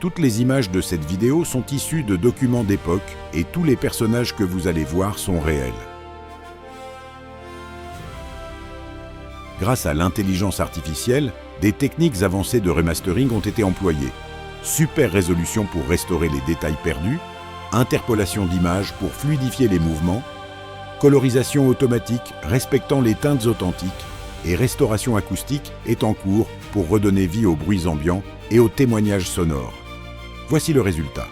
Toutes les images de cette vidéo sont issues de documents d'époque et tous les personnages que vous allez voir sont réels. Grâce à l'intelligence artificielle, des techniques avancées de remastering ont été employées. Super résolution pour restaurer les détails perdus, interpolation d'images pour fluidifier les mouvements, colorisation automatique respectant les teintes authentiques et restauration acoustique est en cours pour redonner vie aux bruits ambiants et aux témoignages sonores. Voici le résultat.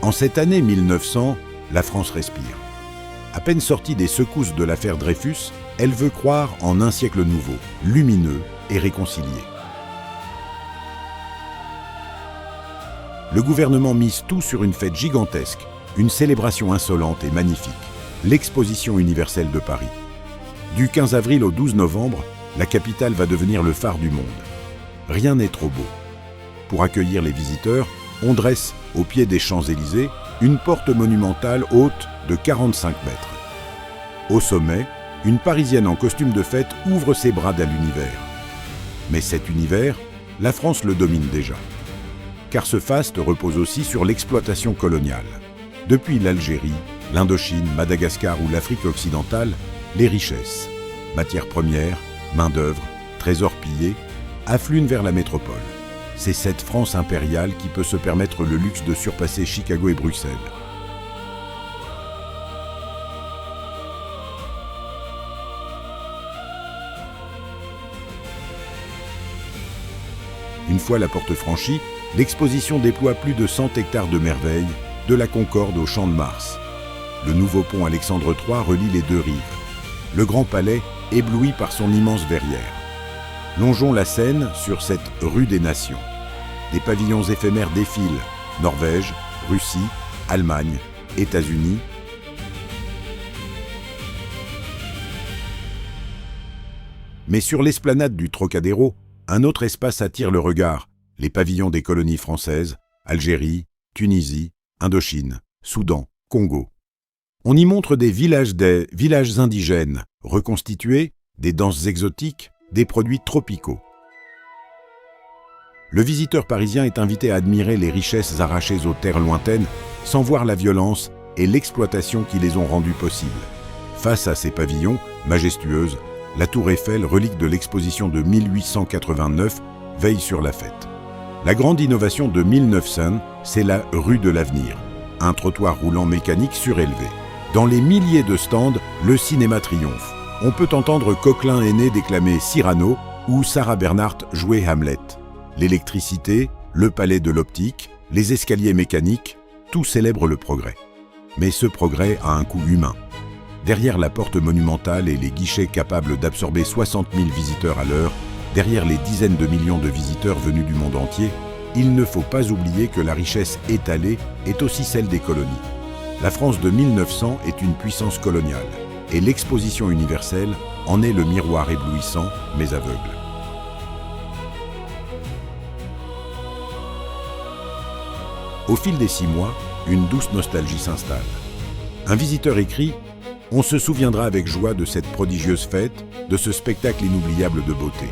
En cette année 1900, la France respire. À peine sortie des secousses de l'affaire Dreyfus, elle veut croire en un siècle nouveau, lumineux et réconcilié. Le gouvernement mise tout sur une fête gigantesque, une célébration insolente et magnifique, l'Exposition universelle de Paris. Du 15 avril au 12 novembre, la capitale va devenir le phare du monde. Rien n'est trop beau. Pour accueillir les visiteurs, on dresse, au pied des Champs-Élysées, une porte monumentale haute de 45 mètres. Au sommet, une Parisienne en costume de fête ouvre ses bras à l'univers. Mais cet univers, la France le domine déjà. Car ce faste repose aussi sur l'exploitation coloniale. Depuis l'Algérie, l'Indochine, Madagascar ou l'Afrique occidentale, les richesses, matières premières, main-d'œuvre, trésors pillés, affluent vers la métropole. C'est cette France impériale qui peut se permettre le luxe de surpasser Chicago et Bruxelles. Une fois la porte franchie, l'exposition déploie plus de 100 hectares de merveilles, de la Concorde au Champ de Mars. Le nouveau pont Alexandre III relie les deux rives. Le Grand Palais ébloui par son immense verrière. Longeons la Seine sur cette rue des Nations. Des pavillons éphémères défilent, Norvège, Russie, Allemagne, États-Unis. Mais sur l'esplanade du Trocadéro, un autre espace attire le regard, les pavillons des colonies françaises, Algérie, Tunisie, Indochine, Soudan, Congo. On y montre des villages indigènes, reconstitués, des danses exotiques, des produits tropicaux. Le visiteur parisien est invité à admirer les richesses arrachées aux terres lointaines sans voir la violence et l'exploitation qui les ont rendues possibles. Face à ces pavillons, majestueuses, la Tour Eiffel, relique de l'exposition de 1889, veille sur la fête. La grande innovation de 1900, c'est la rue de l'Avenir, un trottoir roulant mécanique surélevé. Dans les milliers de stands, le cinéma triomphe. On peut entendre Coquelin aîné déclamer Cyrano ou Sarah Bernhardt jouer Hamlet. L'électricité, le palais de l'optique, les escaliers mécaniques, tout célèbre le progrès. Mais ce progrès a un coût humain. Derrière la porte monumentale et les guichets capables d'absorber 60 000 visiteurs à l'heure, derrière les dizaines de millions de visiteurs venus du monde entier, il ne faut pas oublier que la richesse étalée est aussi celle des colonies. La France de 1900 est une puissance coloniale, et l'exposition universelle en est le miroir éblouissant, mais aveugle. Au fil des 6 mois, une douce nostalgie s'installe. Un visiteur écrit « On se souviendra avec joie de cette prodigieuse fête, de ce spectacle inoubliable de beauté.